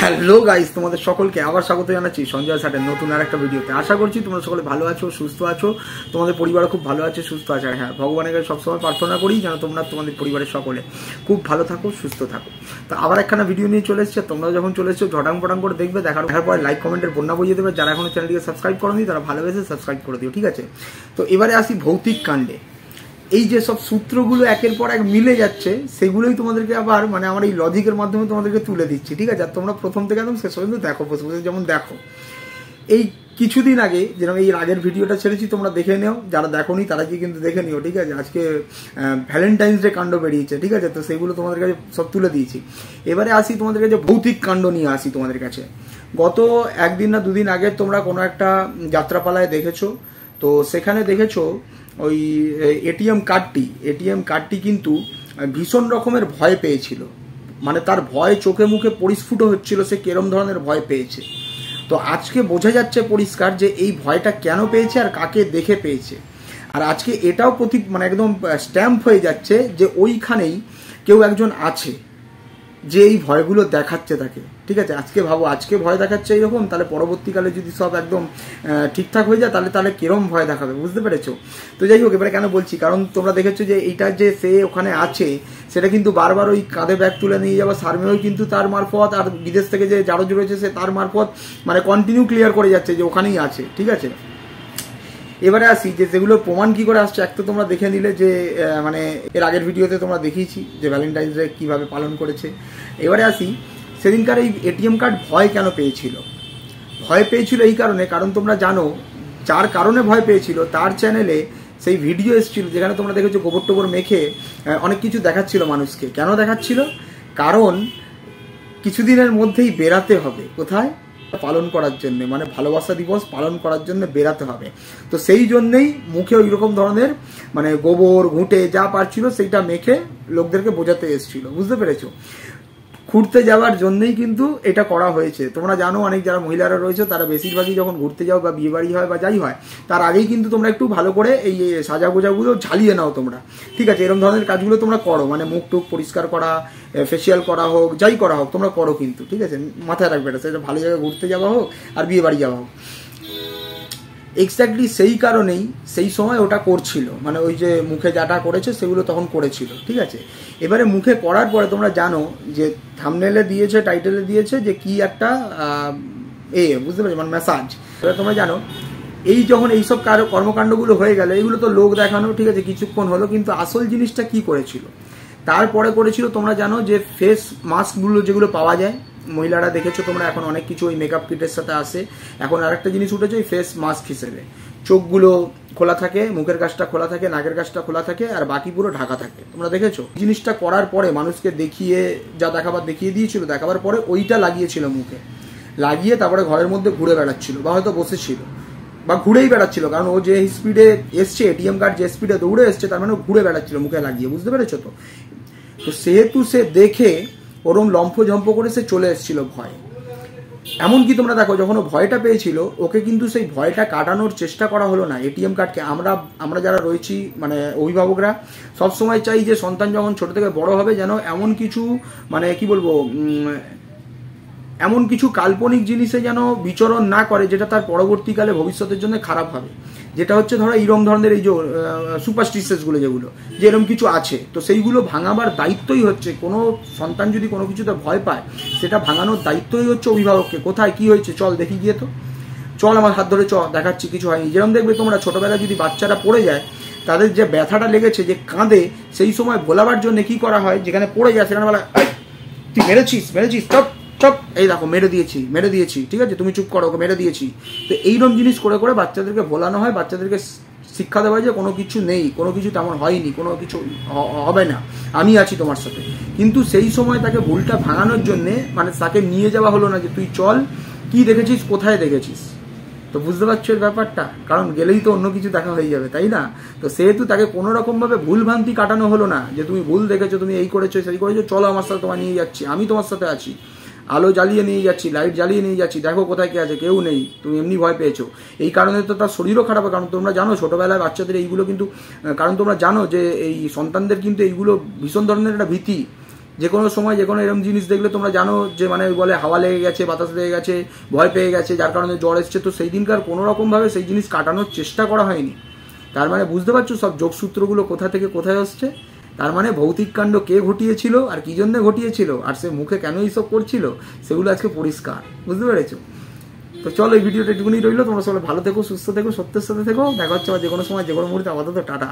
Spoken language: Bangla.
হ্যালো গাইস, তোমাদের সকলকে আবার স্বাগত জানাচ্ছি সঞ্জয় স্যারের নতুন আর একটা ভিডিওতে। আশা করছি তোমরা সকলে ভালো আছো, সুস্থ আছো, তোমাদের পরিবারও খুব ভালো আছে, সুস্থ আছে। হ্যাঁ, ভগবানের কাছে সবসময় প্রার্থনা করি যেন তোমরা তোমাদের পরিবারের সকলে খুব ভালো থাকো, সুস্থ থাকো। তো আবার একখানা ভিডিও নিয়ে চলে এসছে। তোমরা যখন চলে এসছো ঝটাং পটাং করে দেখবে, দেখার পরে লাইক কমেন্টের বন্যা বইয়ে দেবে। যারা এখনো চ্যানেলটিকে সাবস্ক্রাইব করোনি তারা ভালোবেসে সাবস্ক্রাইব করে দিও, ঠিক আছে? তো এবারে আসি ভৌতিক কাণ্ডে। এই যে সব সূত্রগুলো একের পর এক মিলে যাচ্ছে, সেগুলোই তোমাদেরকে আবার মানে আমার এই লজিকের মাধ্যমে তোমাদেরকে তুলে দিচ্ছি, ঠিক আছে? আর তোমরা প্রথম থেকে একদম শেষ পর্যন্ত দেখো, যেমন দেখো এই কিছুদিন আগে যেরকম এই আগের ভিডিওটা ছেড়েছি, তোমরা দেখে নেও। যারা দেখোনি তারা কি কিন্তু দেখে নিও, ঠিক আছে? আজকে ভ্যালেন্টাইন্স ডে কাণ্ড বেরিয়েছে, ঠিক আছে? তো সেগুলো তোমাদের কাছে সব তুলে দিয়েছি। এবারে আসি তোমাদের কাছে ভৌতিক কাণ্ড নিয়ে আসি তোমাদের কাছে। গত একদিন না দুদিন আগে তোমরা কোনো একটা যাত্রাপালায় দেখেছো, তো সেখানে দেখেছো ওই এটিএম কার্ডটি কিন্তু ভীষণ রকমের ভয় পেয়েছিল। মানে তার ভয় চোখে মুখে পরিস্ফুট হচ্ছিল, সে কিরম ধরনের ভয় পেয়েছে। তো আজকে বোঝা যাচ্ছে পরিষ্কার যে এই ভয়টা কেন পেয়েছে আর কাকে দেখে পেয়েছে। আর আজকে এটাও মানে একদম স্ট্যাম্প হয়ে যাচ্ছে যে ওইখানেই কেউ একজন আছে যে এই ভয়গুলো দেখাচ্ছে তাকে, ঠিক আছে? আজকে ভাবো, আজকে ভয় দেখাচ্ছে এইরকম, তাহলে পরবর্তীকালে যদি সব একদম ঠিকঠাক হয়ে যায় তাহলে কিরম ভয় দেখাবে, বুঝতে পেরেছো? তো যাই হোক, এবারে কেন বলছি, কারণ তোমরা দেখেছো যে এইটা যে সে ওখানে আছে সেটা কিন্তু বারবার ওই কাঁধে ব্যাগ তুলে নিয়ে যাওয়া সার্মেও কিন্তু তার মারফত, আর বিদেশ থেকে যে জারজ রয়েছে সে তার মারফত মানে কন্টিনিউ ক্লিয়ার করে যাচ্ছে যে ওখানেই আছে, ঠিক আছে? এবারে আসি যে যেগুলো প্রমাণ কি করে আসছে। এক তো তোমরা দেখে নিলে যে মানে এর আগের ভিডিওতে তোমরা দেখিয়েছি যে ভ্যালেন্টাইন্স ডে কীভাবে পালন করেছে। এবারে আসি সেদিনকার এই এটিএম কার্ড ভয় কেন পেয়েছিল। ভয় পেয়েছিল এই কারণে, কারণ তোমরা জানো যার কারণে ভয় পেয়েছিল তার চ্যানেলে সেই ভিডিও এসেছিল যেখানে তোমরা দেখেছো গোবর টোবর মেখে অনেক কিছু দেখাচ্ছিল মানুষকে। কেন দেখাচ্ছিল? কারণ কিছুদিনের মধ্যেই বেরাতে হবে। কোথায়? পালন করার জন্য, মানে ভালোবাসা দিবস পালন করার জন্য বেরাতে হবে। তো সেই জন্যেই মুখে ওই রকম ধরনের মানে গোবর ঘুঁটে যা পারছিল সেইটা মেখে লোকদেরকে বোঝাতে এসেছিল, বুঝতে পেরেছো? ঘুরতে যাওয়ার জন্যই কিন্তু এটা করা হয়েছে। তোমরা জানো অনেক যারা মহিলারা রয়েছে তারা বেশিরভাগই যখন ঘুরতে যাও বা বিয়ে বাড়ি হয় বা যাই হয় তার আগেই কিন্তু তোমরা একটু ভালো করে এই সাজা গোজাগুলো ঝালিয়ে নাও তোমরা, ঠিক আছে? এরকম ধরনের কাজগুলো তোমরা করো, মানে মুখ টুক পরিষ্কার করা, ফেসিয়াল করা হোক, যাই করা হোক তোমরা করো কিন্তু, ঠিক আছে? মাথায় রাখবে এটা, সেটা ভালো জায়গায় ঘুরতে যাওয়া হোক আর বিয়ে বাড়ি যাওয়া হোক। এক্স্যাক্টলি সেই কারণেই সেই সময় ওটা করছিল, মানে ওই যে মুখে যাটা করেছে সেগুলো তখন করেছিল, ঠিক আছে? এবারে মুখে করার পরে তোমরা জানো যে থাম্বনেলে দিয়েছে, টাইটেলে দিয়েছে যে কি একটা বুঝতে পেরেছো, মানে ম্যাসাজ। এবার তোমরা জানো এই যখন এইসব কর্মকাণ্ডগুলো হয়ে গেল, এগুলো তো লোক দেখানো, ঠিক আছে? কিছুক্ষণ হলো, কিন্তু আসল জিনিসটা কি করেছিল তারপরে করেছিল তোমরা জানো যে ফেস মাস্কগুলো যেগুলো পাওয়া যায়, মহিলারা দেখেছো তোমরা এখন অনেক কিছু ওই মেকআপ কিটের সাথে আসে। এখন আরেকটা জিনিস উঠেছে ওই ফেস মাস্ক হিসেবে, চোখগুলো খোলা থাকে, মুখের কাছটা খোলা থাকে, নাকের কাছটা খোলা থাকে, আর বাকি পুরো ঢাকা থাকে। তোমরা দেখেছো জিনিসটা করার পরে মানুষকে দেখিয়ে যা দেখাবার দেখিয়ে দিয়েছিল, দেখাবার পরে ওইটা লাগিয়েছিল মুখে, লাগিয়ে তারপরে ঘরের মধ্যে ঘুরে বেড়াচ্ছিল বা হয়তো বসেছিল বা ঘুরেই বেড়াচ্ছিল, কারণ ও যে স্পিডে এসছে, এটিএম কার্ড যে স্পিডে দৌড়ে এসছে তার মানে ঘুরে বেড়াচ্ছিল মুখে লাগিয়ে, বুঝতে পেরেছো? তো সেহেতু সে দেখে ওরম লম্ফঝম্প করে সে চলে এসেছিল ভয়। এমনকি তোমরা দেখো যখন ও ভয়টা পেয়েছিল ওকে কিন্তু সেই ভয়টা কাটানোর চেষ্টা করা হলো না। এটিএম কার্ডকে আমরা যারা রয়েছি মানে অভিভাবকরা সবসময় চাই যে সন্তান যখন ছোট থেকে বড় হবে যেন এমন কিছু মানে কি বলবো এমন কিছু কাল্পনিক জিনিসে যেন বিচরণ না করে যেটা তার পরবর্তীকালে ভবিষ্যতের জন্য খারাপ হবে। যেটা হচ্ছে ধরো এইরকম ধরনের এই যে সুপারস্টিশিয়াসগুলো যেগুলো যে এরকম কিছু আছে, তো সেইগুলো ভাঙাবার দায়িত্বই হচ্ছে কোনো সন্তান যদি কোনো কিছুতে ভয় পায় সেটা ভাঙানোর দায়িত্বই হচ্ছে অভিভাবককে। কোথায় কি হয়েছে চল দেখি গিয়ে, তো চল আমার হাত ধরে দেখাচ্ছি কিছু হয়নি। যেরকম দেখবে তোমরা ছোটবেলায় যদি বাচ্চারা পড়ে যায় তাদের যে ব্যথাটা লেগেছে যে কাঁদে, সেই সময় বলাবার জন্য কি করা হয়, যেখানে পড়ে যায় সেখানে বলা তুই মেরেছিস চপ চপ, এই দেখো মেরে দিয়েছি, ঠিক আছে? তুমি চুপ করো, ওকে মেরে দিয়েছি। তো এইরকম জিনিস করে করে বাচ্চাদেরকে বলানো হয়, বাচ্চাদেরকে শিক্ষা দেওয়া হয় যে কোনো কিছু নেই, কোনো কিছু তেমন হয়নি, কোনো কিছু হবে না, আমি আছি তোমার সাথে। কিন্তু সেই সময় তাকে ভুলটা ভাঙানোর জন্যে মানে তাকে নিয়ে যাওয়া হলো না যে তুই চল কি দেখেছিস, কোথায় দেখেছিস। তো বুঝতে পারছো এর ব্যাপারটা, কারণ গেলেই তো অন্য কিছু দেখা হয়ে যাবে, তাই না? তো সেহেতু তাকে কোনো রকমভাবে ভুল ভ্রান্তি কাটানো হলো না যে তুমি ভুল দেখেছো, তুমি এই করেছো সেই করেছো, চলো আমার সাথে তোমার নিয়ে যাচ্ছি, আমি তোমার সাথে আছি, আলো জ্বালিয়ে নিয়ে যাচ্ছি, লাইট জ্বালিয়ে নিয়ে যাচ্ছি, দেখো কোথায় কে আছে, কেউ নেই, তুমি এমনি ভয় পেয়েছো। এই কারণে তো তার শরীরও খারাপ হয়, কারণ তোমরা জানো ছোটবেলায় বাচ্চাদের এইগুলো কিন্তু, কারণ তোমরা জানো যে এই সন্তানদের কিন্তু এইগুলো ভীষণ ধরনের একটা ভীতি, যে কোনো সময় যে কোনো এরকম জিনিস দেখলে তোমরা জানো যে মানে বলে হাওয়া লেগে গেছে, বাতাস লেগে গেছে, ভয় পেয়ে গেছে, যার কারণে জ্বর এসছে, তো সেই দিনকার কোনো রকমভাবে সেই জিনিস কাটানোর চেষ্টা করা হয়নি। তার মানে বুঝতে পারছো সব যোগসূত্রগুলো কোথা থেকে কোথায় আসছে। তার মানে ভৌতিক কাণ্ড কে ঘটিয়েছিল আর কি জন্য ঘটিয়েছিল আর সে মুখে কেন এইসব করছিল সেগুলো আজকে পরিষ্কার, বুঝতে পেরেছো? তো চলো এই ভিডিওটা একটুকুনি রইলো, তোমরা সবাই ভালো থেকো, সুস্থ থেকো, সত্যের সাথে থেকো, দেখা হচ্ছে আবার যে কোনো সময় যে কোনো মুহূর্তে। আপাতত টাটা।